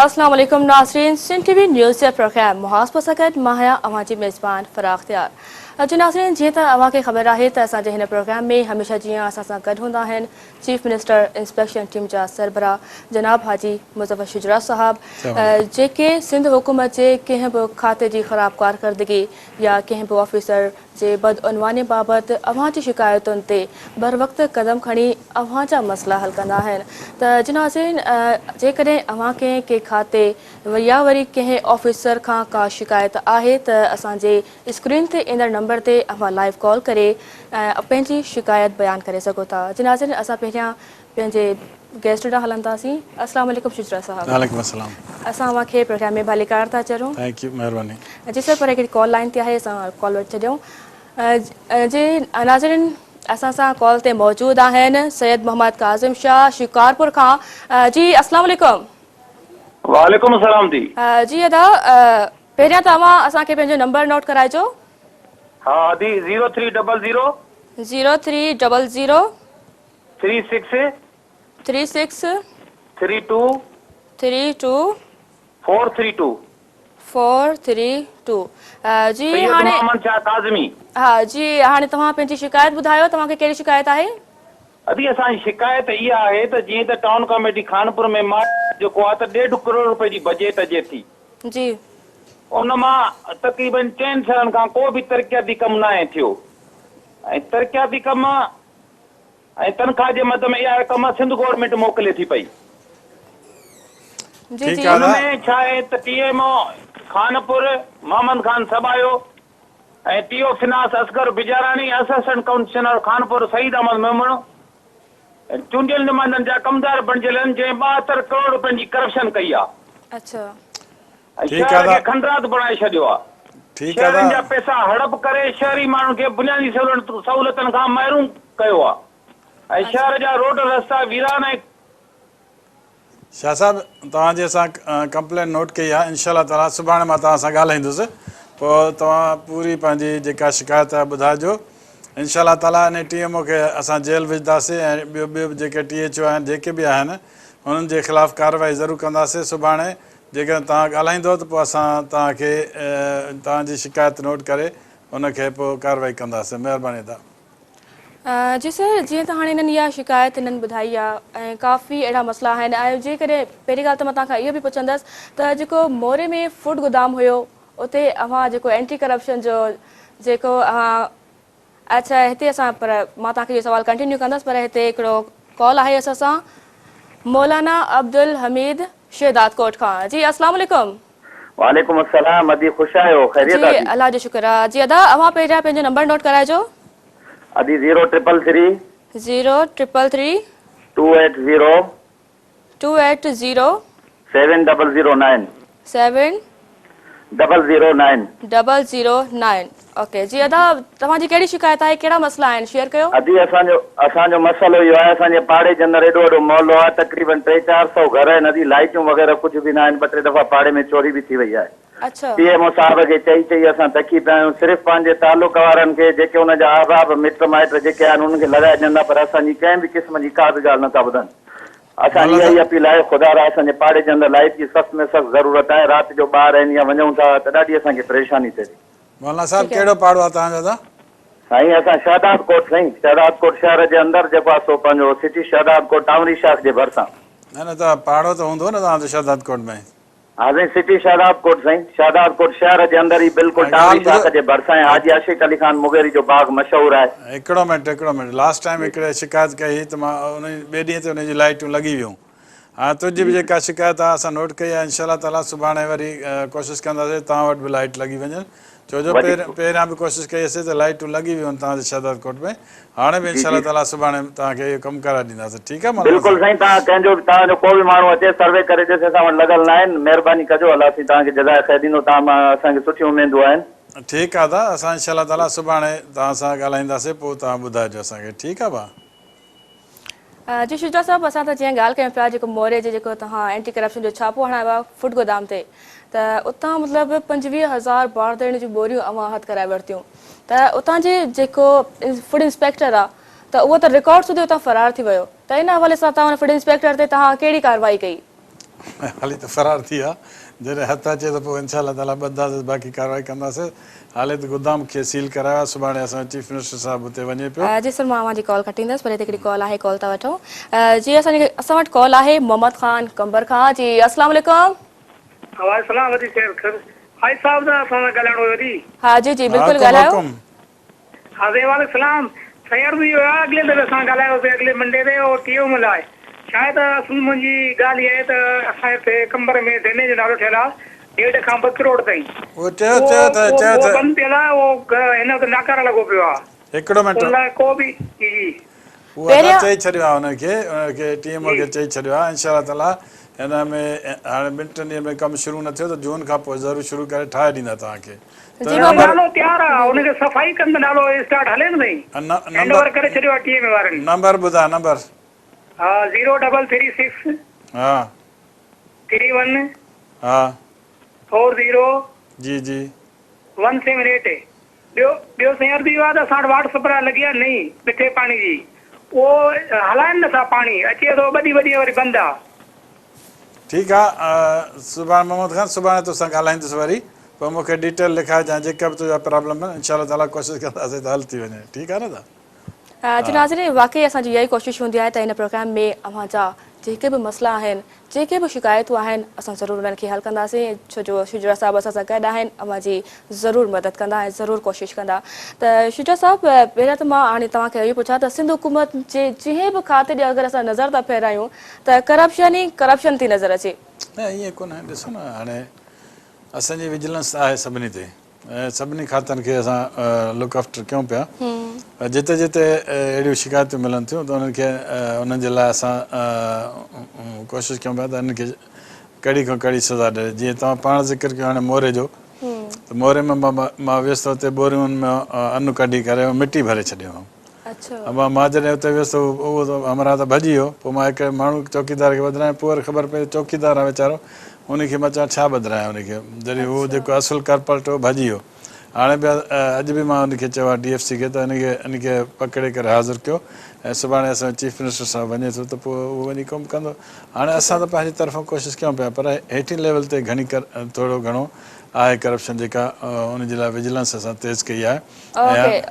अस्सलाम वालेकुम नाज़रीन, सिंध टीवी न्यूज़ जे प्रोग्राम मुहासबत सां गॾु मां आहियां अवां जी मेज़बान फ़राख़ त्यार। जी नाज़रीन, जीअं त अव्हांखे ख़बर आहे त असांजे हिन प्रोग्राम में हमेशह जीअं असां सां गॾु हूंदा आहिनि चीफ मिनिस्टर इंस्पेक्शन टीम जा सरबराह जनाब हाजी मुज़फ़र शुजरा साहब, जेके सिंध हुकूमत जे कंहिं बि खाते जी ख़राब कारकर्दगी या कंहिं बि ऑफिसर जे बदउनवानी बाबति अव्हां जी शिकायतुनि ते बर वक़्तु क़दम खणी अव्हां जा मसइला हल कंदा आहिनि। त जी नाज़रीन, जेकॾहिं अव्हां के खाते या वरी कंहिं ऑफिसर खां का शिकायत आहे त असांजे स्क्रीन ते ईंदड़ नंबर ते अव्हां लाइव कॉल करे पंहिंजी शिकायत बयानु करे सघो था। जी नाज़रीन, असां पहिरियां पंहिंजे गेस्ट ॾांहुं हलंदासीं। अस्सलाम वालेकुम शुजरा साहब। वालेकुम अस्सलाम। असां अव्हांखे प्रोग्राम में भलीकार था चरूं। थैंक यू, महिरबानी। जी सर, पर हिकिड़ी कॉल लाइन ते आहे, असां कॉल वठी छॾियूं। जी नाज़रीन, असां सां कॉल ते मौजूदु आहिनि सैयद मोहम्मद काज़िम शाह शिकारपुर खां। जी अस्सलाम वालेकुम। वालेकुम अस्सलाम जी। जी अदा, पहिरियां तव्हां असांखे पंहिंजो नंबर नोट कराइजो। हा दी 0300 0300 36 36 32 32 432 432। जी सैयद हाणे मोहम्मद शाह काज़मी। हा जी, हाणे तव्हां पंहिंजी शिकायत ॿुधायो, तव्हांखे कहिड़ी शिकायत आहे? अदी असांजी शिकायत इहा आहे त जीअं त टाउन कमेटी खानपुर में मां जेको आहे त 1.5 करोड़ रुपए जी बजट अचे थी, जी उन मां तक़रीबन 4 सालनि खां को बि तरक़ियाती कमु न आहे थियो। ऐं तरक़ियाती कम ऐं तनख़्वाह जे मद में इहा रक़म सिंध गवर्नमेंट मोकिले थी पई। जी जी हुनमें छा आहे त TMO खानपुर मोहम्मद खान सबायो ऐं TO finance Asghar Bijarani, assistant commissioner Khanpur Saeed Ahmed Memon चूंडियल नुमाइंदनि जा कमदार बणिजियल आहिनि, जंहिं 72 करोड़ रुपयनि जी करप्शन कई आहे। अच्छा, शहर खे खंडरात बणाए छॾियो आहे। शहरनि जा पैसा हड़प करे शहरी माण्हुनि खे बुनियादी सहूलियतनि खां महरूम कयो आहे ऐं शहर जा रोड रस्ता वीरान ऐं शाह साहब, तव्हांजे असां कंप्लेन नोट कई आहे। इंशाल्लाह ताला सुभाणे मां तव्हां सां ॻाल्हाईंदुसि, पोइ तव्हां पूरी पंहिंजी जेका शिकायत आहे ॿुधाइजो। इंशाल्लाह ताला इन TMO खे असां जेल विझंदासीं ऐं ॿियो जेके THO आहिनि जेके बि आहिनि उन्हनि जे ख़िलाफ़ु कार्रवाई ज़रूरु कंदासीं। सुभाणे जेकॾहिं तव्हां ॻाल्हाईंदव त पोइ असां तव्हांखे तव्हांजी शिकायत नोट करे उनखे पोइ कार्रवाई कंदासीं। महिरबानी तव्हां। जी सर, जीअं त हाणे हिननि इहा शिकायत हिननि ॿुधाई आहे ऐं काफ़ी अहिड़ा मसइला आहिनि। ऐं जेकॾहिं पहिरीं ॻाल्हि त मां तव्हांखां इहो बि पुछंदसि त जेको मोरे में फूड गोदाम हुयो, उते अव्हां जेको एंटी करप्शन जो जेको अच्छा हिते असां, पर मां तव्हांखे इहो सुवालु कंटिन्यू कंदसि, पर हिते हिकिड़ो कॉल आहे असां सां मौलाना अब्दुल हमीद शहदाद कोट खां। जी अस्सलाम वालेकुम। वालेकुम अस्सलाम। अदी ख़ुश आहियो? खैरियत जी आहे? अल्लाह जो शुक्र आहे। जी अदा, अव्हां पहिरियां पंहिंजो नंबर नोट कराइजो। अदी 0333 0333 280 280 7009 7009। 009। ओके जी अदा, तव्हांजी कहिड़ी शिकायत आहे, कहिड़ा मसइला आहिनि, शेयर कयो। अदी असांजो मसइलो इहो आहे, असांजे पाड़े जे अंदरि एॾो वॾो मॉल आहे, तक़रीबन 300-400 घर आहिनि। अदी लाइटूं वग़ैरह कुझु बि न आहिनि। 2-3 दफ़ा पाड़े में चोरी बि थी वई आहे। अच्छा, TMO साहब खे चई असां थकी पिया आहियूं। सिर्फ़ु पंहिंजे तालुक वारनि खे, जेके हुनजा अहबाब मिट माइट जेके आहिनि उन्हनि खे लॻाए ॾींदा, पर असांजी कंहिं बि क़िस्म जी का बि ॻाल्हि नथा ॿुधनि। असां इहा ई अपील आहे, ख़ुदा रा असांजे पाड़े जे अंदरि लाइट जी सख़्त में सख़्त ज़रूरत आहे। राति जो ॿार आहिनि या वञूं था त ॾाढी असांखे परेशानी थिए थी। मौलाना साहब, कहिड़ो पाड़ो आहे तव्हांजो दादा? साईं असां शहदाद कोट, साईं शहदाद कोट शहर जे अंदरि जेको आहे सो पंहिंजो सिटी शहदाद कोट टाउनरी शाख जे भरिसां। न त पाड़ो त हूंदो न तव्हांजो शहदाद कोट में? हा साईं, सिटी शहदाद कोट, साईं शहदाद कोट शहर जे अंदरि ई बिल्कुलु टाउनरी शाख जे भरिसां आहे। हाजी आशिक़ अली खान मुगेरी जो बाग मशहूरु आहे। हिकिड़ो मिनट, लास्ट टाइम हिकिड़े शिकायत कई त मां उन ॿिए ॾींहं ते उनजी लाइटूं लॻी वियूं। हा, तुंहिंजी बि जेका शिकायत आहे असां नोट कई आहे। इंशाल्लाह ताला सुभाणे वरी कोशिशि कंदासीं तव्हां वटि बि लाइट लॻी वञनि। छो जो पहिरियां बि कोशिशि कईसीं त लाइटूं लॻी वियूं आहिनि तव्हांजे शहदाद कोट में। हाणे बि इंशाल्लाह ताला सुभाणे तव्हांखे इहो कमु कराए ॾींदासीं। ठीकु आहे मौलाना बिल्कुलु साईं। तव्हांजो को बि माण्हू अचे सर्वे करे ॾिसे, असां वटि लॻल न आहिनि। महिरबानी कजो, अलाह तव्हांखे जज़ाए ख़ैर ॾींदो। असांखे सुठियूं उमेदूं आहिनि। ठीकु आहे दादा, असां इंशाल्लाह ताला सुभाणे तव्हां सां ॻाल्हाईंदासीं, पोइ तव्हां ॿुधाइजो असांखे। ठीकु आहे भाउ? जी शुजा साहब, असां त जीअं ॻाल्हि कयूं पिया जेको मोरे जे जेको तव्हां एंटी करप्शन जो छापो हणायो आहे फूड गोदाम ते, त उतां मतिलबु 25,000 बारदाने जूं बोरियूं अव्हां हथु कराए वरितियूं। त उतां जे जेको फूड इंस्पेक्टर आहे त उहो त रिकॉर्ड सूधी उतां फ़रार थी वियो। त इन हवाले सां तव्हां फूड इंस्पेक्टर ते तव्हां कहिड़ी कार्रवाई कई? हाली त फ़रार थी विया जॾहिं हथु अचे त पोइ इनशा ताला ॿधासीं बाक़ी कार्रवाई कंदासीं हाले त गोदाम खे सील करायो आहे सुभाणे असां चीफ मिनिस्टर साहिबु हुते वञे पियो जी सर मां जी कॉल कटींदसि पर हिकिड़ी कॉल आहे कॉल था वठूं जी असां वटि कॉल आहे मोहम्मद ख़ान कंबर खां जी अस्सलाम वालेकुम सलाम वधी हाई साहब दा असां सां ॻाल्हाइणो हुयो दी हा जी जी बिल्कुलु हुकुम, ॻाल्हायो हुकुम। हा वालेकुम सलाम सैर बि अॻिले दफ़े असां ॻाल्हायोसीं अॻिले मंडे ते और टीओ महिल आहे शायदि असुल मुंहिंजी ॻाल्हि इहा आहे त असांजे हिते कंबर में देने जो नालो ठहियल आहे 1.5 खां 2 करोड़ ताईं उहो चयो उहो बंदि थियल आहे उहो हिन वक़्तु नाकारा लॻो पियो आहे हिकिड़ो मिंट उन लाइ को बि जी उहो असां चई छॾियो आहे हुनखे टीम खे चई छॾियो आहे इनशा ताला हिन में हाणे 2 ॾींहंनि में कमु शुरू न थियो त जून खां पोइ ज़रूरु शुरू करे ठाहे ॾींदा तव्हांखे जी मां नालो तयारु आहे हुनखे सफ़ाई कंद नालो स्टार्ट हले न साईं हैंड ओवर करे छॾियो आहे टीम वारनि नंबर ॿुधा नंबर हा 0336 हा 31 हा 40 जी जी 178 ॿियो सैर दी आहे त असां वटि वाट्सअप लॻी आहे नहीं मिठे पाणी जी उहो हलाइनि नथा पाणी अचे थो ॿ ॾींहं वरी बंदि आहे ठीकु आहे सुभाणे मोहम्मद ख़ान सुभाणे तोसां ॻाल्हाईंदुसि वरी पोइ मूंखे डिटेल लिखाइजांइ जेका बि तुंहिंजा प्रॉब्लम आहिनि इनशा ताला कोशिशि कंदासीं त हल थी वञे ठीकु आहे न जी नाज़रीन वाक़ई असांजी इहा ई कोशिशि हूंदी आहे त हिन प्रोग्राम में अव्हांजा जेके बि मसइला आहिनि जेके बि शिकायतूं आहिनि असां ज़रूरु उन्हनि खे हल कंदासीं छो जो शुजा साहिबु असां सां गॾु आहिनि अव्हांजी ज़रूरु मदद कंदा ऐं ज़रूरु कोशिशि कंदा त शुजा साहिबु पहिरियों त मां हाणे तव्हांखे इहो पुछां त सिंध हुकूमत जे जंहिं बि खाते ॾे अगरि असां नज़र था फेरायूं त करप्शन ई करप्शन थी नज़र अचे न ईअं कोन आहे ॾिसो न हाणे असांजी विजिलेंस आहे सभिनी ते ऐं सभिनी खातनि खे असां लुक आफ्टर कयूं पिया जिते जिते अहिड़ियूं शिकायतूं मिलनि थियूं त उन्हनि खे उन्हनि जे लाइ असां कोशिशि कयूं पिया त हिन खे कड़ी खां कड़ी सज़ा ॾिए जीअं तव्हां पाण ज़िक्र कयो हाणे मोरे जो त मोरे में मां वियुसि त हुते बोरियुनि में अनु कढी करे मिटी भरे छॾियो हुउमि मां जॾहिं हुते वियुसि उहो त हमरा त भॼी वियो पोइ मां हिकु माण्हू चौकीदार खे ॿुधायां पोइ वरी ख़बर पई चौकीदार आहे वीचारो उनखे मां चवां छा ॿुधायां उनखे जॾहिं उहो जेको असुलु करपल्ट हो भॼी वियो हाणे बि अॼु बि मां उनखे चयो आहे DFC खे त इनखे पकिड़े करे हाज़िर कयो ऐं सुभाणे असां चीफ मिनिस्टर साहिबु वञे थो त पोइ उहो वञी कमु कंदो हाणे असां त पंहिंजी तरफ़ां कोशिशि कयूं पिया पर हेठि लेवल ते घणी थोरो घणो आहे करप्शन जेका उनजे लाइ विजिलेंस असां तेज़ कई आहे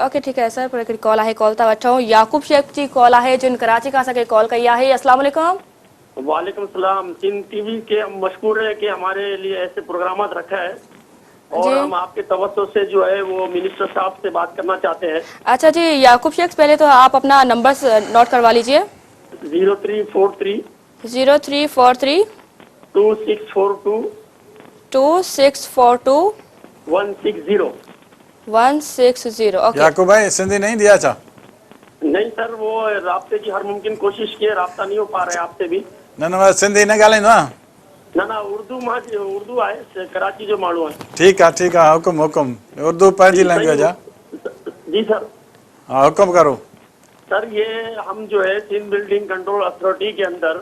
ओके ठीकु आहे सर पर हिकिड़ी कॉल आहे कॉल था वठूं याकूब शेख जी कॉल आहे जिन कराची खां असांखे कॉल कई आहे अस्सलाम वालेकुम वालेकुम सलाम सिंध टीवी के मशहूर है कि हमारे लिए ऐसे प्रोग्राम रखा है और हम आपके तवज्जो से जो है वो मिनिस्टर साहब से बात करना चाहते हैं अच्छा जी याकूब शेख पहले तो आप अपना नंबर नोट करवा लीजिए 0343 0343 2642 2642 160 160 ओके याकूब भाई सिंधी नहीं दिया था नहीं सर वो राब्ते की हर मुमकिन कोशिश की है राब्ता नहीं हो पा रहा है आपसे भी न न सिंधी न ॻाल्हाईंदो आहे ना उर्दू आहे कराची जो माण्हू आहे ठीकु आहे हुकुम हुकुम उर्दू पंहिंजी लैंग्वेज आहे जी सर हाँ हुकुम करो सर ये हम जो है सिंध बिल्डिंग कंट्रोल अथॉरिटी के अंदर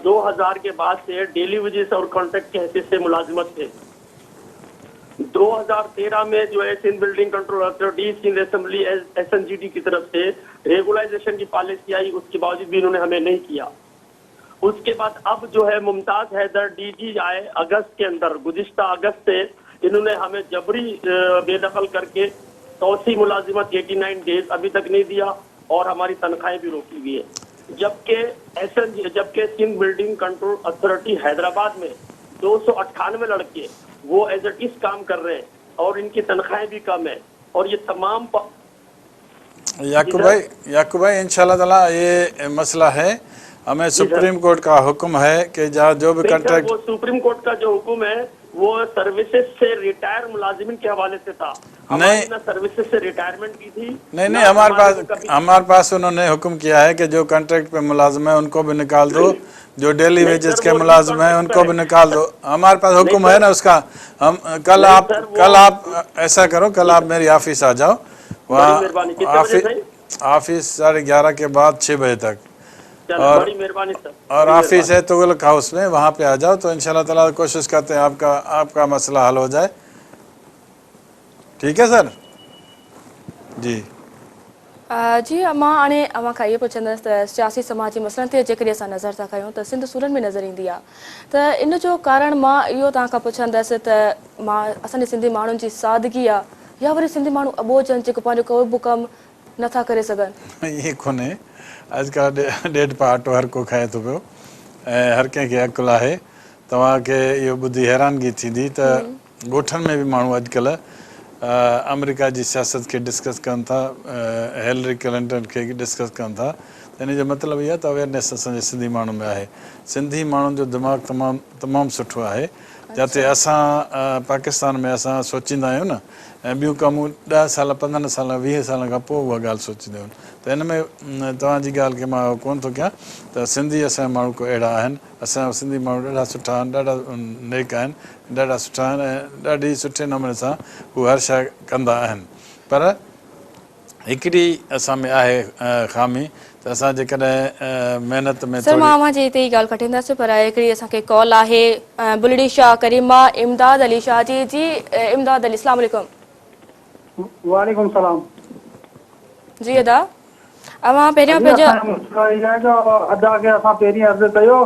2000 के बाद से डेली वेजेस और कॉन्ट्रैक्ट के हैसियत से मुलाजिमत थे 2013 में जो है Sindh building control authority Sindh assembly SNGT की तरफ से रेगुलाइजेशन की पॉलिसी आई उसके बावजूद भी इन्होंने हमें नहीं किया उसके बाद अब जो है मुमताज हैदर DG आए अगस्त के अंदर गुज़िश्ता अगस्त से इन्होंने हमें जबरी बेदखल करके तोसी मुलाजिमत 89 डेज अभी तक नहीं दिया और हमारी तनख्वाहें भी रोकी हुई है जबकि Sindh building control authority Hyderabad में 298 लड़के वो एज इट इज काम कर रहे हैं और इनकी तनख्वाहें भी कम है और ये तमाम याकूब भाई इंशाल्लाह ताला ये मसला है हमें सुप्रीम कोर्ट का हुक्म है कि जो भी कॉन्ट्रैक्ट वो सुप्रीम कोर्ट का जो हुक्म है वो सर्विसेज से रिटायर मुलाजिमिन के हवाले से था नहीं सर्विसेज से रिटायरमेंट की थी नहीं हमारे पास उन्होंने हुक्म किया है कि जो कॉन्ट्रैक्ट पे मुलाजिम है उनको भी निकाल दो जो डेली वेजेस के मुलाजिम है उनको भी निकाल दो हमारे पास हुक्म है ना उसका हम कल आप ऐसा करो कल आप मेरी ऑफिस आ जाओ वहाँ ऑफिस 11:30 के बाद 6 बजे तक और ऑफिस है तुगलक हाउस में वहाँ पे आ जाओ तो इंशाल्लाह ताला कोशिश करते हैं आपका मसला हल हो जाए ठीक है सर जी जी मां हाणे अव्हां खां इहो पुछंदसि त सियासी समाजी मसइलनि ते जेकॾहिं असां नज़र था कयूं त सिंध सूरत में नज़र ईंदी आहे त इन जो कारण मां इहो तव्हां खां पुछंदसि त असांजे सिंधी माण्हुनि जी सादगी आहे या वरी सिंधी माण्हू अबोज आहिनि जेको पंहिंजो कोई बि कमु नथा करे सघनि। ईअं कोन्हे, अॼुकल्ह ॾेढ पाटो हर को खाए थो पियो ऐं हर कंहिंखे अकुलु आहे। तव्हांखे इहो ॿुधी हैरानगी थींदी त ॻोठनि में बि माण्हू अॼुकल्ह अमेरिका जी सियासत खे डिस्कस कनि था, हिलरी क्लिंटन खे डिस्कस कनि था। त इन जो मतिलबु इहो आहे त अवेयरनेस असांजे सिंधी माण्हू में आहे। सिंधी माण्हुनि जो दिमाग़ तमामु सुठो आहे, जिते असां पाकिस्तान में असां सोचींदा आहियूं न ऐं ॿियूं कमूं 10 साल 15 साल 20 साल खां पोइ उहा ॻाल्हि सोचींदा आहियूं। त हिन में तव्हांजी ॻाल्हि खे मां कोन थो कयां त सिंधी असांजा माण्हू को अहिड़ा आहिनि, असांजा सिंधी माण्हू ॾाढा सुठा आहिनि, ॾाढा नेक आहिनि, ॾाढा सुठा आहिनि ऐं ॾाढी सुठे नमूने सां उहे हर शइ कंदा आहिनि। पर हिकिड़ी असां में आहे ख़ामी त असां जेकॾहिं महिनत में सर मां अव्हां जे हिते ई ॻाल्हि खटींदसि, पर हिकिड़ी असांखे कॉल आहे बुलड़ी शाह करीमा इमदाद अली शाह जी। जी इमदाद अली, अस्सलाम वालेकुम। वालेकुम सलाम। जी अदा, अव्हां पहिरियों पंहिंजो अदा खे असां पहिरीं अर्ज़ु कयो,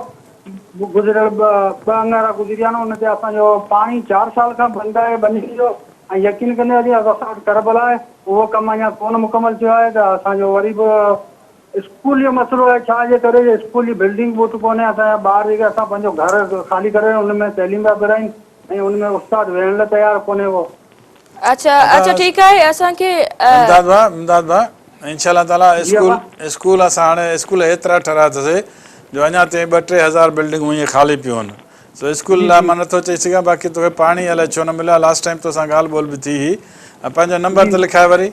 गुज़िरियल ॿ अंगारा गुज़री विया न, हुनते असांजो पाणी 4 साल खां बंदि आहे, बनी वियो ऐं यकीन कंदे हली असां वटि करबल आहे, उहो कमु अञा कोन मुकमल थियो आहे। त असांजो वरी बि स्कूल जो मसइलो आहे, छा जे करे स्कूल जी बिल्डिंग बूट कोन्हे, असांजा ॿार जेके असां पंहिंजो घर ख़ाली करे हुन में तइलीम पिया करायूं ऐं हुन में उस्ताद वेहण लाइ तयारु कोन्हे उहो। अच्छा ठीकु आहे। असांखे इमदाद भाउ इंशाअल्लाह ताला स्कूल असां हाणे स्कूल एतिरा ठहिरायोसीं जो अञा ताईं 2-3 हज़ार बिल्डिंगूं ईअं ख़ाली पियूं आहिनि। सो स्कूल लाइ मां नथो चई सघां, बाक़ी तोखे पाणी अलाए छो न मिलियो आहे। लास्ट टाइम तोसां ॻाल्हि ॿोल बि थी हुई। ऐं पंहिंजो नंबर त लिखाए वरी।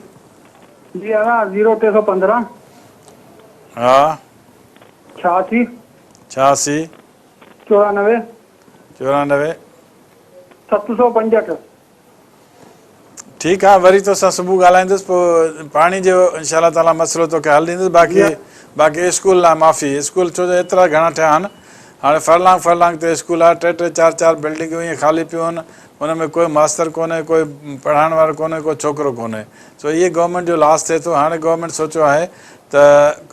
जी 0315 हा 86 86 94 94 765। ठीकु आहे, वरी तोसां सुबुह ॻाल्हाईंदुसि, पोइ पाणी जो इंशाअल्लाह ताला मसइलो तोखे हल ॾींदुसि। बाक़ी स्कूल लाइ माफ़ी, स्कूल छो जो एतिरा घणा ठहिया आहिनि, हाणे फरलांग ते स्कूल आहे, 3-3 4-4 बिल्डिंगूं ईअं ख़ाली पियूं आहिनि, हुन में कोई मास्तर कोन्हे, कोई पढ़ाइण वारो कोन्हे, कोई छोकिरो कोन्हे। सो इहे गवर्नमेंट जो लॉस थिए थो। हाणे गवर्नमेंट सोचियो आहे त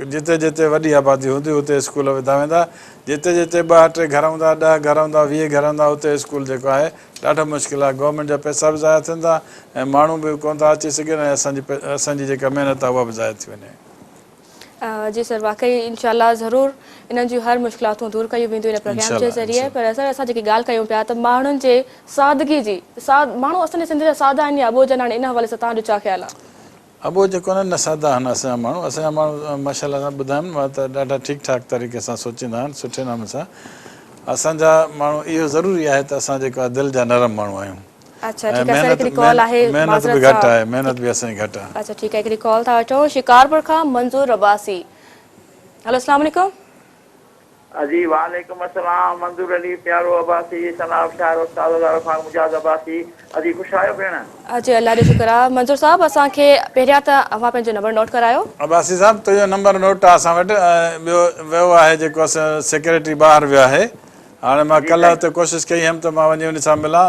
जिते जिते वॾी आबादी हूंदी उते स्कूल विधा वेंदा, जिते जिते 2-3 घर हूंदा, 10 घर हूंदा, 20 घर हूंदा, उते स्कूल जेको आहे ॾाढो मुश्किल आहे। गवर्नमेंट जा पैसा बि ज़ाया थियनि था ऐं माण्हू बि कोन था अची सघनि ऐं असांजी जेका महिनत आहे उहा बि ज़ाया थी वञे। जी सर, वाकई इंशाअल्लाह ज़रूरु इन्हनि जूं हर मुश्किलातूं दूरि कयूं वेंदियूं इन प्रोग्राम जे ज़रिए। पर सर असां जेकी ॻाल्हि कयूं पिया त माण्हुनि जे सादगी जी, माण्हू असांजे सिंध जा सादा आहिनि या अबोज आहिनि, इन हवाले सां तव्हांजो छा ख़्यालु आहे? अबोज कोन्हनि न, सादा आहिनि असांजा माण्हू माशाअल्लाह सां ॿुधाइनि मां त ॾाढा ठीकु ठाक तरीक़े सां सोचींदा आहिनि, सुठे नमूने सां। असांजा माण्हू इहो ज़रूरी आहे त असां जेको आहे दिलि जा नरम माण्हू आहियूं। अच्छा ठीकु आहे सर, हिकिड़ी कॉल आहे, महिनत बि घटि आहे, महिनत बि असांजी घटि आहे। अच्छा ठीकु आहे, हिकिड़ी कॉल था वठूं शिकारपुर खां मंज़ूर अब्बासी। हेलो अस्सलाम वालेकुम। जी वालेकुम अस्सलाम। मंजूर अली प्यारो अब्बासी, सनाब शायर उस्ताद खान मुजाद अब्बासी। अजी ख़ुशि आहियो भेण? जी अल्लाह जो शुक्र आहे। मंजूर साहब असांखे पहिरियां त अव्हां पंहिंजो नंबर नोट करायो। अब्बासी साहब तुंहिंजो नंबर नोट आहे असां वटि। ॿियो वियो आहे जेको असां सेक्रेटरी ॿाहिरि वियो आहे, हाणे मां कल्ह हुते कोशिशि कई हुयमि त मां वञी उन सां मिलां।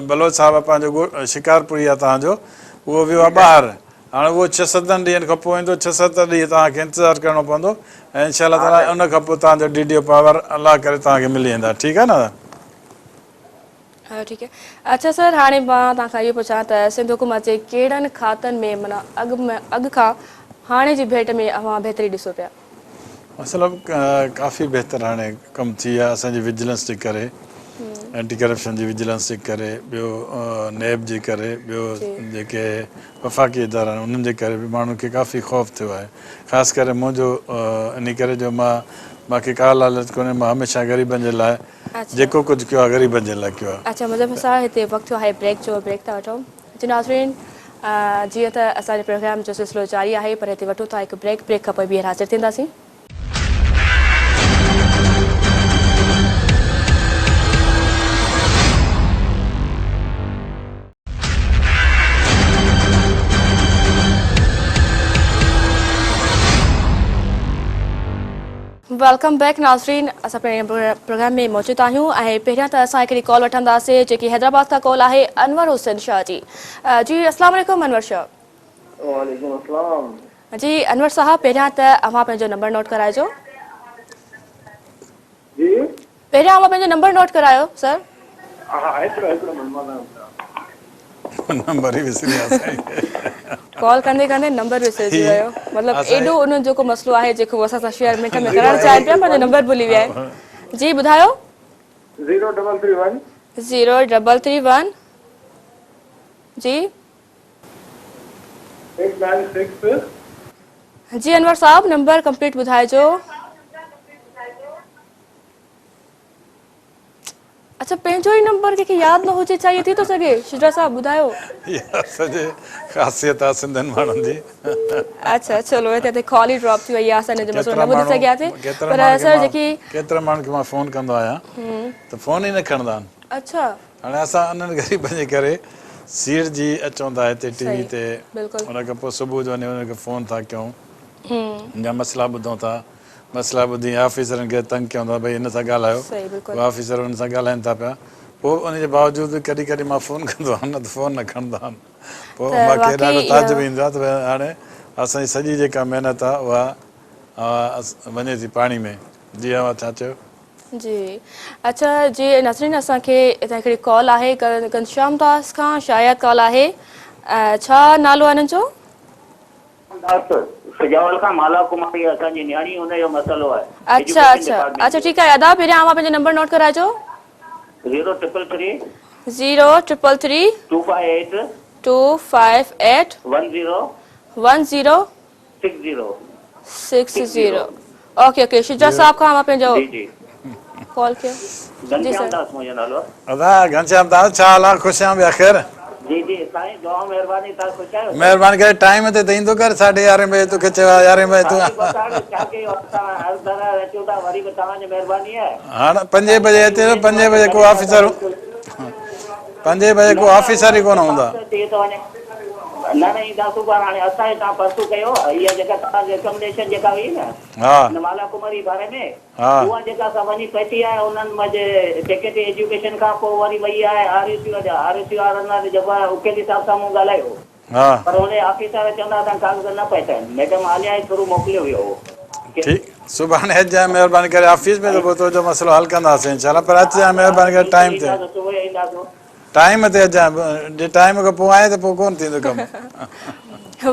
बलोच साहिबु पंहिंजो शिकारपुरी आहे तव्हांजो, उहो वियो आहे ॿाहिरि। हाणे उहो 6-7 ॾींहंनि खां पोइ ईंदो, 6-7 ॾींहं तव्हांखे इंतज़ारु करिणो पवंदो ऐं इंशाअल्लाह ताला उन खां पोइ तव्हांजो DDO पावर अलाह करे तव्हांखे मिली वेंदा। ठीकु आहे न? हा ठीकु आहे। अच्छा सर, हाणे मां तव्हांखां इहो पुछां त सिंध हुकूमत जे कहिड़नि खातनि में माना अॻु खां हाणे जी भेट में अव्हां बहितरी ॾिसो पिया? मतिलबु काफ़ी बहितरु हाणे कमु थी विया असांजी विजिलेंस जे करे, एंटी करप्शन जी विजिलेंस जे करे, ॿियो नेब जे करे, ॿियो जेके वफ़ाक़ी इदारा आहिनि उन्हनि जे करे बि माण्हुनि खे काफ़ी ख़ौफ़ थियो आहे। ख़ासि करे मुंहिंजो इन करे जो मूंखे का लालच कोन्हे, मां हमेशह ग़रीबनि जे लाइ जेको कुझु कयो आहे ग़रीबनि जे लाइ कयो आहे। अच्छा मुंहिंजो सां हिते वक़्तु थियो आहे ब्रेक जो, ब्रेक था वठूं। जी नाज़रीन, जीअं त असांजे प्रोग्राम जो सिलसिलो जारी आहे, पर हिते वठूं था हिकु ब्रेक खां पोइ ॿीहर हाज़िर थींदासीं। वेलकम बैक नाज़रीन, असां प्रोग्राम में मौजूद आहियूं ऐं पहिरियां त असां हिकिड़ी कॉल वठंदासीं जेकी हैदराबाद खां कॉल आहे अनवर हुसैन शाह जी। जी अस्सलाम वालेकुम अनवर शाह। वालेकुम अस्सलाम। जी अनवर साहब पहिरियां त अव्हां पंहिंजो नंबर नोट कराइजो। जी पहिरियां अव्हां पंहिंजो नंबर नोट करायो सर। हाँ हिकिड़ो मनमाना नंबर ई विसरी विया साईं। कॉल कंदे कंदे नंबर विसरिजी वियो मतिलबु असांजे एॾो उन जेको मसइलो आहे जेको असां सां शेयर मिंट में जी करणु भाई। चाहिनि पिया पंहिंजो नंबर भुली विया आहिनि। जी ॿुधायो। 0331 0331 जी 896 जी अनवर साहब नंबर कंप्लीट ॿुधाइजो। अच्छा पंहिंजो ई नंबर कंहिंखे यादि न हुजे छा इहो थी थो सघे शिजरा साहब ॿुधायो। इहा असांजी ख़ासियत आहे सिंधियुनि माण्हुनि जी। अच्छा चलो हिते कॉल ई ड्रॉप थी वई आहे असां हिनजो मसइलो केतिरा न ॿुधी माण्हू सघियासीं केतिरा पर माण्हुनि खे सर मां जेकी केतिरा माण्हुनि खे मां फ़ोन कंदो आहियां त फ़ोन ई न खणंदा आहिनि। अच्छा हाणे असां उन्हनि ग़रीबनि जे करे सीट जी अचूं था हिते टीवी ते बिल्कुलु उन खां पोइ सुबुह जो वञी उनखे फ़ोन था कयूं या मसइला ॿुधूं था मसइला ॿुधी ऑफिसरनि खे तंग कयूं था भई हिन सां ॻाल्हायो सही बिल्कुलु उहे ऑफिसर हुन सां ॻाल्हाइनि था पिया पोइ उनजे बावजूदि कॾहिं कॾहिं मां फ़ोन कंदो आहियां न त फ़ोन न खणंदा आहिनि पोइ त मूंखे वाक़ई ॾाढो इहा ताजुब ईंदो आहे त भई हाणे असांजी सॼी जेका महिनत आहे उहा वञे थी पाणी में। जी हा छा चयो। जी अच्छा जी नसरीन असांखे हितां हिकिड़ी कॉल आहे घनश्याम दास खां शायदि कॉल आहे छा नालो आहे हिननि जो। सुजावल खां माला कुमारी असांजी न्याणी हुनजो मसइलो आहे। अच्छा अच्छा अच्छा ठीकु आहे अदा पहिरियां अव्हां पंहिंजो नंबर नोट कराइजो। 0333 0333 258 258 10 10 60 60 ओके ओके शिजरा साहब खां अव्हां पंहिंजो जी जी कॉल कयो। जी घनश्याम सर दास मुंहिंजो नालो अदा घनश्याम दास छा हाल आहे ख़ुशि आहियां ॿिया ख़ैर। जी जी साईं दुआ महिरबानी तव्हां ख़ुशि आहियो महिरबानी करे टाइम ते त ईंदो कर 11:30 बजे तोखे चयो आहे 11 बजे तूं साईं बताड़ो छा कयूं असां हर तरह अचूं था वरी बि तव्हांजी महिरबानी आहे। हाणे 5 बजे अचे 5 बजे को ऑफिसर 5 बजे को ऑफिसर ई कोन हूंदा। न न ईंदा सुभाणे हाणे असांजे तव्हां परसू कयो इहा जेका तव्हांजी रिकमेंडेशन जेका हुई न हा माला कुमारी बारे में हा उहा जेका असां वञी पहुती आहे उन्हनि मुंहिंजे सेक्रेटरी एजुकेशन खां पोइ वरी वई आहे RSU वारनि जेको आहे उकेली साहिब सां मूं ॻाल्हायो हा पर हुन ऑफिसर चवंदा असां कागज़ न पहुता आहिनि मैडम आलिया जे थ्रू मोकिलियो हुयो ठीकु सुभाणे अचिजांइ महिरबानी करे ऑफिस में त पोइ तुंहिंजो मसइलो हल कंदासीं इंशाल्लाह पर अचिजांइ महिरबानी करे सुबुह ईंदासीं टाइम ते अचिजांइ जे टाइम खां पोइ आए त पोइ कोन थींदो कमु।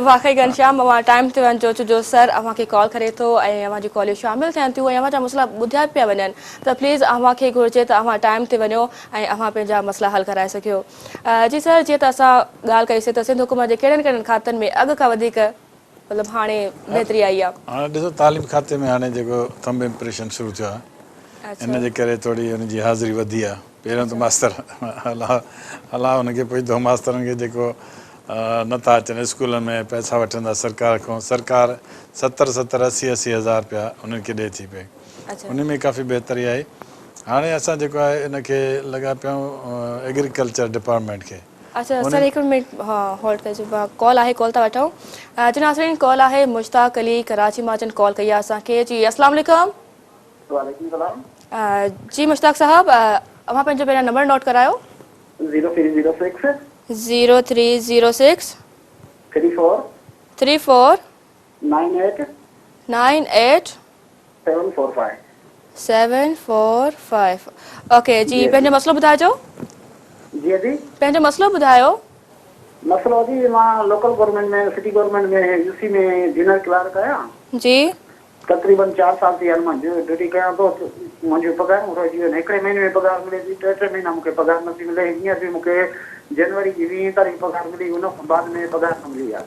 वाक़ई घनश्याम अव्हां टाइम ते वञिजो छो सर अव्हांखे कॉल करे थो ऐं अव्हांजी कॉलियूं शामिलु थियनि थियूं ऐं अव्हां जा मसइला ॿुधिया पिया वञनि त प्लीज़ अव्हांखे घुरिजे त अव्हां टाइम ते वञो ऐं अव्हां पंहिंजा मसइला हल कराए सघियो। जी सर जीअं त असां ॻाल्हि कईसीं त सिंध हुकूमत जे कहिड़नि कहिड़नि खातनि में अॻु खां वधीक मतिलबु हाणे बहितरी आई आहे। हाणे ॾिसो तालीम खाते में हाणे जेको थंब इम्प्रेशन शुरू थियो आहे इन जे करे थोरी हुनजी हाज़िरी वधी आहे। पहिरियों त मास्तर अलाह हुनखे पुछंदो मास्तरनि खे जेको नथा अचनि स्कूलनि में पैसा वठंदा सरकार खां सरकार 70-80 हज़ार रुपया उन्हनि खे ॾिए थी पई उन में काफ़ी बहितरी आई। हाणे असां जेको आहे इनखे लॻा पिया आहियूं एग्रीकल्चर डिपार्टमेंट खे। अच्छा सर हिकु मिनट हा होल्ड कजो कॉल आहे कॉल था वठूं। जी नाज़रीन कॉल आहे मुश्ताक अली कराची मां जन कॉल कई आहे असांखे। जी अस्सलाम वालेकुम। वालेकुम सलाम। जी मुश्ताक साहब अव्हां पंहिंजो पहिरियां नंबर नोट करायो। 0306 0306 34 98 98 745 745 ओके जी पंहिंजो मसइलो ॿुधाइजो। जी जी पंहिंजो मसइलो ॿुधायो। मसइलो जी मां लोकल गवर्नमेंट में सिटी गवर्नमेंट में यूसी में जूनियर क्लर्क आहियां जी तकरीबन 4 साल थी हाणे मां ड्यूटी कयां थो मुंहिंजो पघार रहिजी वियो हिकिड़े महीने में पघार मिले थी 3 महीना मूंखे पघार नथी मिले हींअर बि मूंखे जनवरी जी 20 तारीख़ पघार मिली उन खां बाद में पघार न मिली आहे।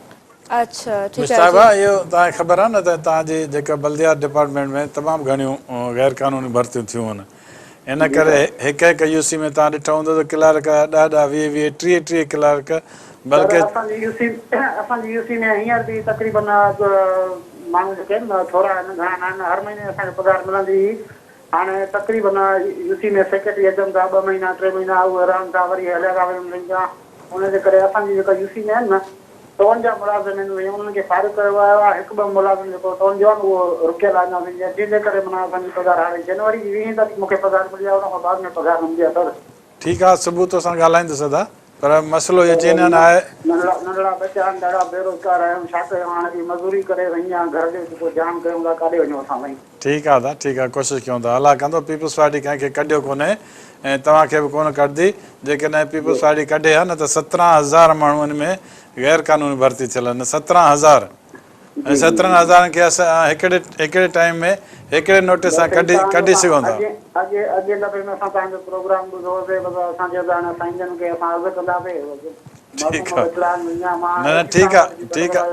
अच्छा ठीकु मुश्ताक आहे इहो तव्हांखे ख़बर आहे न त तव्हांजी जेका बल्दियात डिपार्टमेंट में तमामु घणियूं गैर क़ानूनी भर्तियूं थियूं आहिनि इन करे हिकु यूसी में तव्हां ॾिठो हूंदो त क्लर्क 10-20 30 क्लर्क बल्कि असांजी यूसी में हींअर बि तकरीबन माण्हू जेके आहिनि न थोरा आहिनि घणा न आहिनि हर महीने असांखे पघार मिलंदी हुई हाणे तकरीबन यूसी में सेक्रेटरी अचनि था 2 महीना 3 महीना उहे रहनि था वरी हलिया था वञनि था उनजे करे असांजी जेका यूसी में आहिनि न 53 मुलाज़िम आहिनि उन्हनि खे फारिग कयो वियो आहे 1-2 मुलाज़िम जेको 53 आहे उहो रुकियल आहे अञा जंहिंजे करे माना असांजी पघार हाणे जनवरी जी 20 तारीख़ मूंखे पघार मिली आहे उन खां बाद में पघार न मिली आहे सर। ठीकु आहे सुबुह तोसां ॻाल्हाईंदुसि दादा पर मसइलो इहो चवंदा आहे नंढड़ा नंढड़ा बच्चा आहिनि, ॾाढा बेरोज़गार आहियूं, छा कयूं हाणे बि मज़ूरी करे वञी आहे, घर जो जेको जाम कयूं था, काॾे वञूं असां साईं। ठीकु आहे दादा, ठीकु आहे, कोशिशि कयूं था, अलाह कंदो। पीपुल्स पार्टी कंहिंखे कढियो कोन्हे ऐं तव्हांखे बि कोन कढंदी। जेकॾहिं पीपुल्स पार्टी कढे हा न त 17,000 माण्हू हिन में गैर क़ानूनी भर्ती थियल आहिनि, 17,000। ऐं 17,000 खे असां हिकिड़े टाइम में हिकिड़े नोटिस सां कढी सघूं था। अॻे दफ़े में असां तव्हांजो प्रोग्राम ॿुधोसीं, असांजे हाणे साईंजन खे असां अर्ज़ु कंदासीं। ठीकु आहे, न न ठीकु आहे, ठीकु आहे,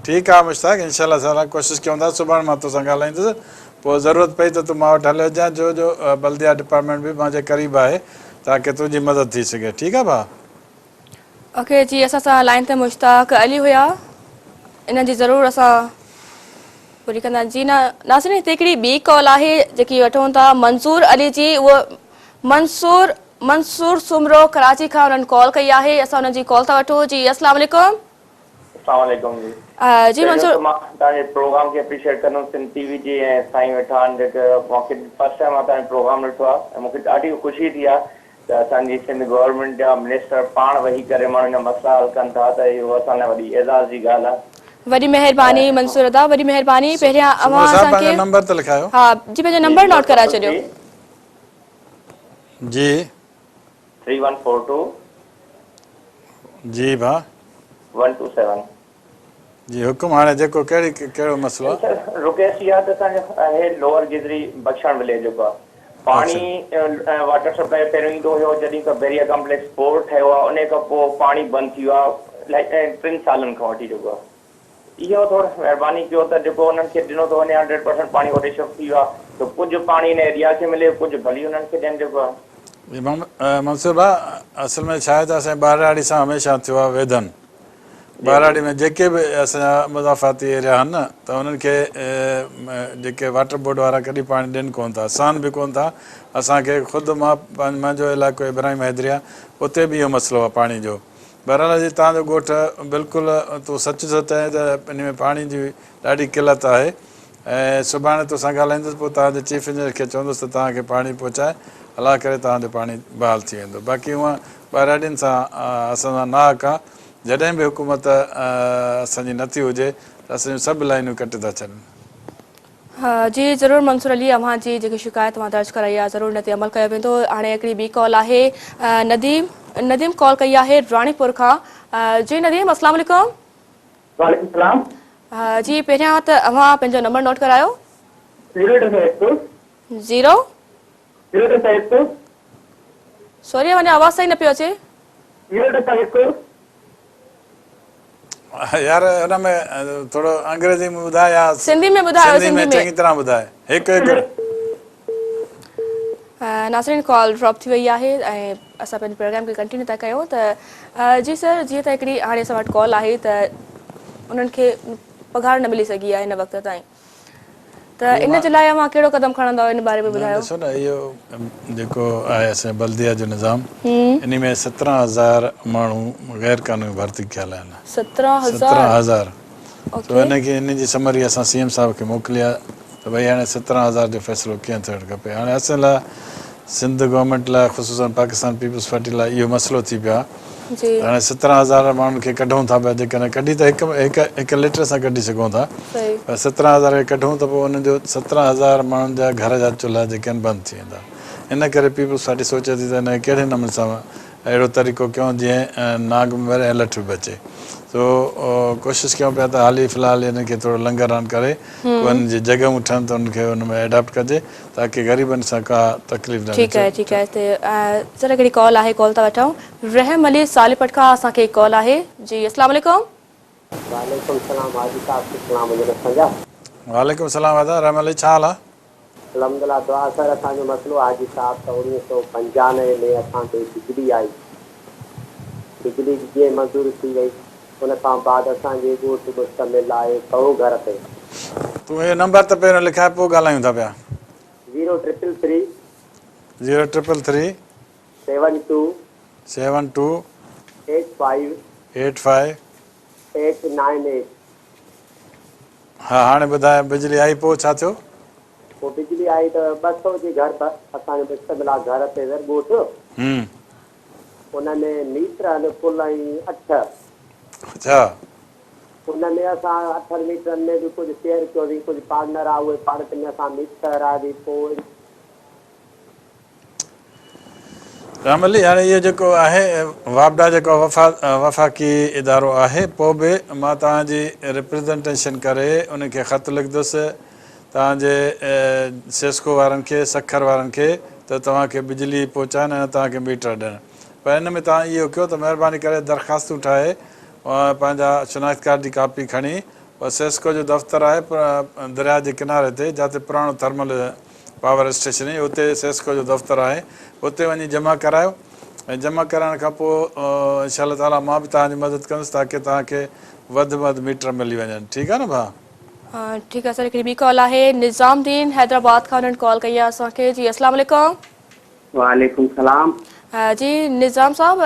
ठीकु आहे मुश्ताक, इनशाला सारा कोशिशि कयूं था। सुभाणे मां तोसां ॻाल्हाईंदुसि, पोइ ज़रूरत पई त तूं मां वटि हलियो अचां, जो बल्दिया डिपार्टमेंट बि मुंहिंजे क़रीब आहे ताकी तुंहिंजी मदद थी सघे। ठीकु आहे भाउ? ओके जी, असां सां लाइन ते मुश्ताक अली हुया, इन जी ज़रूरु असां पूरी कंदा जी। नासिरीन, हिते हिकिड़ी ॿी कॉल आहे जेकी वठूं था मंसूर अली जी। उहो मंसूर सुमरो कराची खां उन्हनि कॉल कई आहे, असां उन्हनि जी कॉल था वठूं। जी अस्सलाम वालेकुम। अस्सलाम वालेकुम जी। जी मंसूर, मां तव्हांजे प्रोग्राम खे अप्रिशिएट कंदुमि, सिंध टीवी जी ऐं साईं वेठा आहिनि जेके मूंखे फर्स्ट टाइम मां तव्हांजो प्रोग्राम ॾिठो आहे ऐं मूंखे ॾाढी ख़ुशी थी आहे त असांजी सिंध गवर्नमेंट जा मिनिस्टर पाण वेही करे माण्हुनि जा मसइला हल कनि था, त इहो असां लाइ वॾी एज़ाज़ जी ॻाल्हि आहे। वॾी महिरबानी मंसूर अदा, वॾी महिरबानी। पहिरियां अवां असांखे नंबर त लिखायो। हा जी, पंहिंजो नंबर नोट कराए छॾियो जी। 3142 जी भाउ 127। जी हुकुम, हाणे जेको कहिड़ो मसइलो आहे? रुकेश इहा त असांजो लोअर गिदरी बख्शण विलेज जेको आहे पाणी वाटर सप्लाई पहिरियों ईंदो हुयो, जॾहिं खां बेरिया कॉम्प्लेक्स बोर ठहियो आहे उन खां पोइ पाणी बंदि थी वियो आहे 3 सालनि खां वठी जेको आहे। इहो थोरो महिरबानी कयो त जेको उन्हनि खे ॾिनो थो वञे 100% पाणी होॾे शिफ्ट थी वियो आहे, त कुझु पाणी हिन एरिया खे मिले, कुझु भली उन्हनि खे ॾियनि जेको आहे। मंसूर भाउ, असल में छा आहे त असांजे ॿाराड़ी सां हमेशह थियो आहे वेदन। ॿाराड़ी में जेके बि असांजा मुज़ाफ़ाती एरिया आहिनि न, त उन्हनि खे जेके वाटर बोर्ड वारा कॾहिं पाणी ॾियनि कोन था, सान बि कोन था। असांखे ख़ुदि मुंहिंजो इलाइक़ो इब्राहिम हैदरी आहे, उते बि इहो मसइलो आहे पाणी जो। बहरहाल जी तव्हांजो ॻोठु बिल्कुलु तूं सच थो चए त इन में पाणी जी ॾाढी किलत आहे ऐं सुभाणे तोसां ॻाल्हाईंदुसि, पोइ तव्हांजे चीफ इंजीनियर खे चवंदुसि त तव्हांखे पाणी पहुचाए, अलाह करे तव्हांजो पाणी बहाल थी वेंदो। बाक़ी हूअं ॿाराड़ियुनि सां असां सां नाहक आहे, जॾहिं बि हुकूमत असांजी नथी हुजे त असांजूं सभु लाइनूं कटे था छॾनि। हा जी ज़रूरु मंसूर अली, अव्हां जी जेकी शिकायत मां दर्ज कराई आहे ज़रूरु हिन ते अमल कयो वेंदो। हाणे हिकिड़ी ॿी कॉल आहे, नदीम कॉल कई आहे राणीपुर खां। जी नदीम, अस्सलाम वालेकुम। वालेकुम सलाम जी, पहिरियां त अव्हां पंहिंजो नंबर नोट करायो। 0 सॉरी, वञा आवाज़ सही न पियो अचे। 0 यार हुन में थोरो अंग्रेजी में ॿुधाए या सिंधी में ॿुधायो। सिंधी में चङी तरह ॿुधाए। हिकु नासिरीन, कॉल ड्रॉप थी वई आहे ऐं असां पंहिंजे प्रोग्राम खे कंटिन्यू था कयूं। त जी सर, जीअं त हिकिड़ी हाणे असां वटि कॉल आहे त उन्हनि खे पघार न मिली सघी आहे हिन वक़्त ताईं, त इन जे लाइ अव्हां कहिड़ो क़दम खणंदव इन बारे में ॿुधायो। ॾिसो न, इहो जेको आहे असांजे बल्दिया जो निज़ाम, इन में 17,000 माण्हू गैर क़ानूनी भर्ती कयल आहिनि। 17,000। त हिनखे इन जी समरी असां CM साहिब खे मोकिली आहे त भई हाणे 17,000 जो फ़ैसिलो कीअं थियणु खपे। हाणे असां लाइ सिंध गवर्नमेंट लाइ, ख़ुशूसन पाकिस्तान पीपुल्स पार्टी लाइ इहो मसइलो थी पियो आहे। हाणे 17,000 माण्हुनि खे कढूं था पिया, जेकॾहिं कढी त हिकु लीटर सां कढी सघूं था, पर 17,000 खे कढूं त पोइ हुन जो 17,000 माण्हुनि जा घर जा चुल्हा जेके आहिनि बंदि थी वेंदा। इन करे पीपुल्स पार्टी सोचे थी त हिन कहिड़े नमूने सां अहिड़ो तरीक़ो कयूं जीअं नाग में वरे ऐं लठ बि बचे। सो कोशिशि कयूं पिया त हाली फ़िलहाल हिन खे थोरो लंगरान करे हुननि जी जॻहियूं ठहनि त हुनखे हुन में एडॉप्ट कजे ताकी ग़रीबनि सां का तकलीफ़ न ठीकु आहे, ठीकु आहे। सर, हिकिड़ी कॉल आहे, कॉल था वठूं। रहम अली सालिपट खां असांखे कॉल आहे। जी अस्सलाम वालेकुम। वालेकुम सलाम हाजी साहब, सलाम वजन संजा। वालेकुम सलाम दादा, रहम अली, छा हाल आहे? अल्हम्दुलिल्लाह, दुआ सर। असांजो मसइलो हाजी साहब त 1995 में असांखे बिजली आई, बिजली जीअं मंज़ूर थी वई, उन खां बाद असांजे ॻोठ मुश्तमिल आहे 100 घर ते। तूं इहो नंबर त पहिरियों लिखाए, पोइ ॻाल्हायूं था पिया। 0333 0333 72 72 85 85 898। हा, हाणे ॿुधाए, बिजली आई पोइ छा थियो? पोइ बिजली आई त 200 जे घर पर असांजो मुश्तमिल आहे घर ते ॻोठ। उनमें मीटर आहिनि कुल ऐं 8 अच्छा उनमें असां 8 मीटरनि में बि कुझु शेयर कयोसीं कुझु पार्टनर आहे उहे पाण में असां मीटर आहे पोइ राम अली हाणे इहो जेको आहे वापडा जेको वफ़ाक़ी इदारो आहे पोइ बि मां तव्हांजी रिप्रेज़ेंटेशन करे उनखे ख़त लिखंदुसि तव्हांजे सेस्को वारनि खे सखर वारनि खे त तव्हांखे बिजली पहुचाइनि ऐं तव्हांखे मीटर ॾियनि पर हिन में तव्हां इहो कयो त महिरबानी करे दरख़्वास्तूं ठाहे पंहिंजा शिनाख़्त कार्ड जी कापी खणी सेस्को जो दफ़्तरु आहे दरिया जे किनारे ते जिते पुराणो थर्मल पावर स्टेशन आहे उते सेस्को जो दफ़्तरु आहे उते वञी जमा करायो ऐं जमा कराइण खां पोइ इनशा ताला मां बि तव्हांजी मदद कंदुसि ताकी तव्हांखे वधि में वधि मीटर मिली वञनि ठीकु आहे न भाउ ठीकु आहे सर हिकिड़ी ॿी कॉल आहे निज़ामुद्दीन हैदराबाद खां उन्हनि कॉल कई आहे असांखे जी अस्सलाम वालेकुम वालेकुम सलाम जी निज़ाम साहब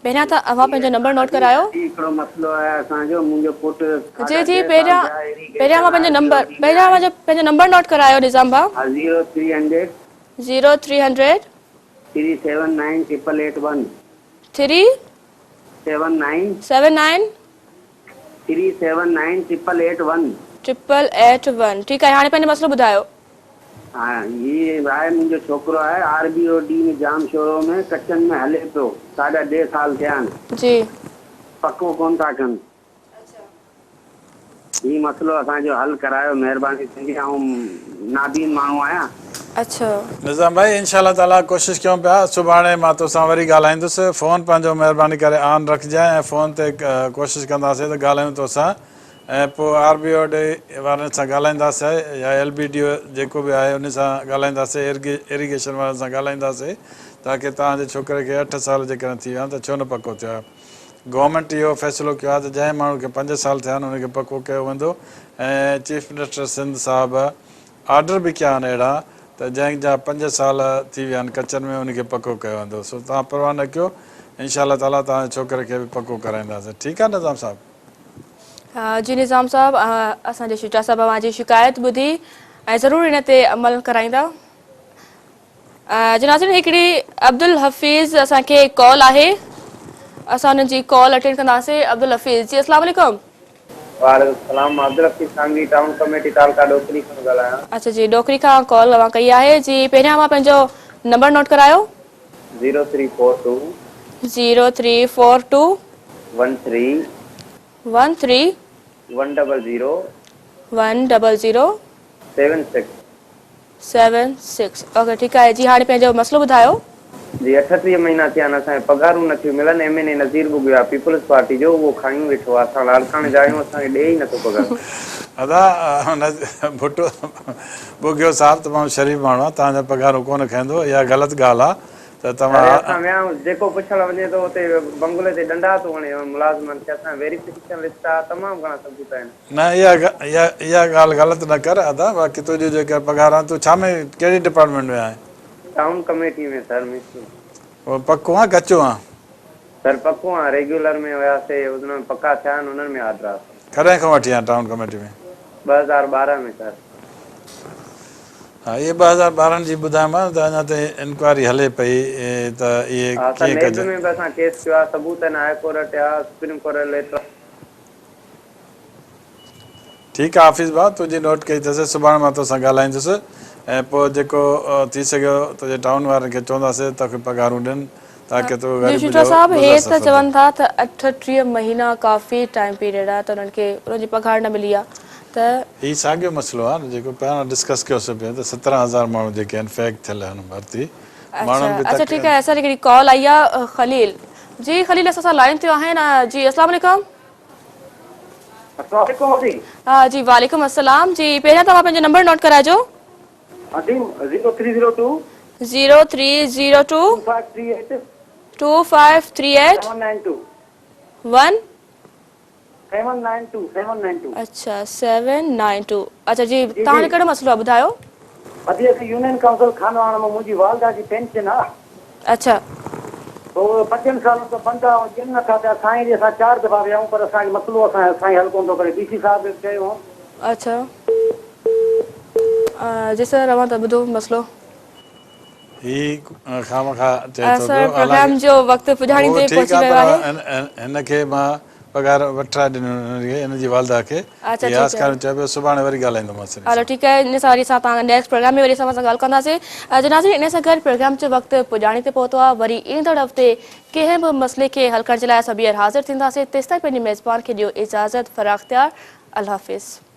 पहिरियां त अव्हां पंहिंजो नंबर नोट करायो हिकिड़ो मसइलो आहे असांजो मुंहिंजो पुटु जी जी पहिरियां मां पंहिंजो नंबर नोट करायो निज़ाम भाउ 0300 0300 379 881 379 379 881 881 ठीकु आहे हाणे पंहिंजो मसइलो ॿुधायो हा ये आहे मुंहिंजो छोकिरो आहे RBOD में जाम शोरो में कचनि में हले पियो 2.5 साल थिया आहिनि जी पको कोन था कनि ही मसइलो असांजो हल करायो महिरबानी थींदी ऐं नादीन माण्हू आहियां अच्छा निज़ाम भाई इनशा ताला कोशिशि कयूं पिया सुभाणे मां तोसां वरी ॻाल्हाईंदुसि फ़ोन पंहिंजो महिरबानी करे ऑन रखिजांइ ऐं फ़ोन ते कोशिशि कंदासीं त ॻाल्हायूं तोसां ऐं पोइ RBOD वारनि सां ॻाल्हाईंदासीं या LBDO जेको बि आहे उन सां ॻाल्हाईंदासीं इरिगेशन वारनि सां ॻाल्हाईंदासीं ताकी तव्हांजे छोकिरे खे 8 साल जेकॾहिं थी विया त छो न पको थियो आहे गवर्नमेंट इहो फ़ैसिलो कयो आहे त जंहिं माण्हू खे 5 साल थिया आहिनि उनखे पको कयो वेंदो ऐं चीफ मिनिस्टर सिंध साहिबु ऑर्डर बि कया आहिनि अहिड़ा त जंहिंजा 5 साल थी विया आहिनि कचनि में उनखे पको कयो वेंदो सो तव्हां परवाह न कयो इनशा ताला तव्हांजे छोकिरे खे बि पको कराईंदासीं ठीकु आहे निज़ाम साहिबु जी निज़ाम साहब असांजे शुजा साहब अव्हांजी शिकायत ॿुधी ऐं ज़रूरु हिन ते अमल कराईंदा जनाज़िन हिकिड़ी अब्दुल हफ़ीज़ असांखे कॉल आहे असां हुननि जी कॉल अटेंड कंदासीं अब्दुल हफ़ीज़ जी अस्सलाम वालेकुम वालेकुम सलाम अब्दुल हफ़ीज़ सांगी टाउन कमेटी तालका डोकरी खां ॻाल्हायां अच्छा जी डोकरी खां कॉल अव्हां कई आहे जी पहिरियां मां पंहिंजो नंबर नोट करायो 0342 0342 13 13 100 100 76 76 ओके ठीकु आहे जी हाणे पंहिंजो मसइलो ॿुधायो जी 38 महीना थिया आहिनि असांखे पघारूं नथियूं मिलनि MNA नज़ीर बुगियो आहे पीपल्स पार्टी जो उहो खणी वेठो आहे असां लाड़काणे जा आहियूं असांखे ॾे ई नथो पघार अदा भुटो बुगियो साहिबु तमामु शरीफ़ माण्हू आहे तव्हांजा पघारूं कोन खाईंदो इहा ग़लति ॻाल्हि आहे त तव्हां असां विया जेको पुछणु वञे थो उते बंगले ते डंडा थो वणे मुलाज़िमनि खे असां वेरिफिकेशन लिस्ट आहे तमामु घणा सबूत आहिनि न इहा ॻाल्हि ग़लति न कर अदा बाक़ी तुंहिंजी जेका पघार आहे तूं छा में कहिड़ी डिपार्टमेंट में आहे टाउन कमेटी में सर उहो पको आहे कचो आहे सर पको आहे रेगुलर में वियासीं उनमें पका थिया आहिनि उन्हनि में ऑर्डर आहे कॾहिं खां वठी आहे टाउन कमेटी में 2012 में सर हा इहे 2012 जी ॿुधायोमांव त अञा ताईं इंक्वायरी हले पई त इहे कीअं कजे में बि असां केस कयो आहे सबूत आहिनि हाई कोर्ट आहे सुप्रीम कोर्ट लेटर ठीकु आहे हाफ़िज़ भाउ तुंहिंजी नोट कई अथसि सुभाणे मां तोसां ॻाल्हाईंदुसि ऐं पोइ जेको थी सघियो तुंहिंजे टाउन वारनि खे चवंदासीं तोखे पघारूं ॾियनि ताकी तूं शुजा साहब हे त चवनि था त 38 महीना काफ़ी टाइम पीरियड आहे त उन्हनि खे उन्हनि जी पघार न मिली आहे त हीउ साॻियो मसइलो आहे न जेको पहिरियों डिस्कस कयोसीं पियो त 17,000 माण्हू जेके आहिनि फेक थियल आहिनि भर्ती अच्छा ठीकु आहे असां हिकिड़ी कॉल आई आहे ख़लील जी ख़लील असां सां लाइन ते आहिनि जी अस्सलाम वालेकुम हा जी वालेकुम अस्सलाम जी पहिरियां तव्हां पंहिंजो नंबर नोट कराइजो 0302 0302 2538 792 अच्छा 792 अच्छा जी तव्हांखे कहिड़ो मसइलो आहे ॿुधायो अभी असीं यूनियन काउंसिल खानवाड़ा में मुंहिंजी वालदा जी पेंशन आहे अच्छा तो 5 सालों तो बंदा जिन नथा पिया साईं जी असां 4 दफ़ा विया पर असांजो मसइलो असां साईं हल कोन थो करे DC साहब खे चयो अच्छा जी सर रवां त ॿुधो मसइलो ही खामखा चए थो सर पियो प्रोग्राम जो वक़्तु पुॼाणी उहो ते ठीकु पहुची आहे वियो आहे पर हिनखे मां पघार वठा ॾिनो हिनजी वालदा खे अच्छा, रियाज़ ठीकु आहे। करणु चयो पियो सुभाणे वरी ॻाल्हाईंदोमांसि हिन हलो सां। ठीकु आहे इन सां वरी असां तव्हां नेक्स्ट प्रोग्राम में वरी असां सां ॻाल्हि कंदासीं। जनाज़ इन सां गॾु प्रोग्राम जो वक़्तु पुॼाणी ते पहुतो आहे। वरी ईंदड़ हफ़्ते कंहिं बि मसइले खे हल करण जे लाइ असां ॿीहर हाज़िर थींदासीं। तेसिताईं पंहिंजे मेज़बान खे ॾियो इजाज़त। फ़राख़्तियार, अल्लाह हाफ़िज़।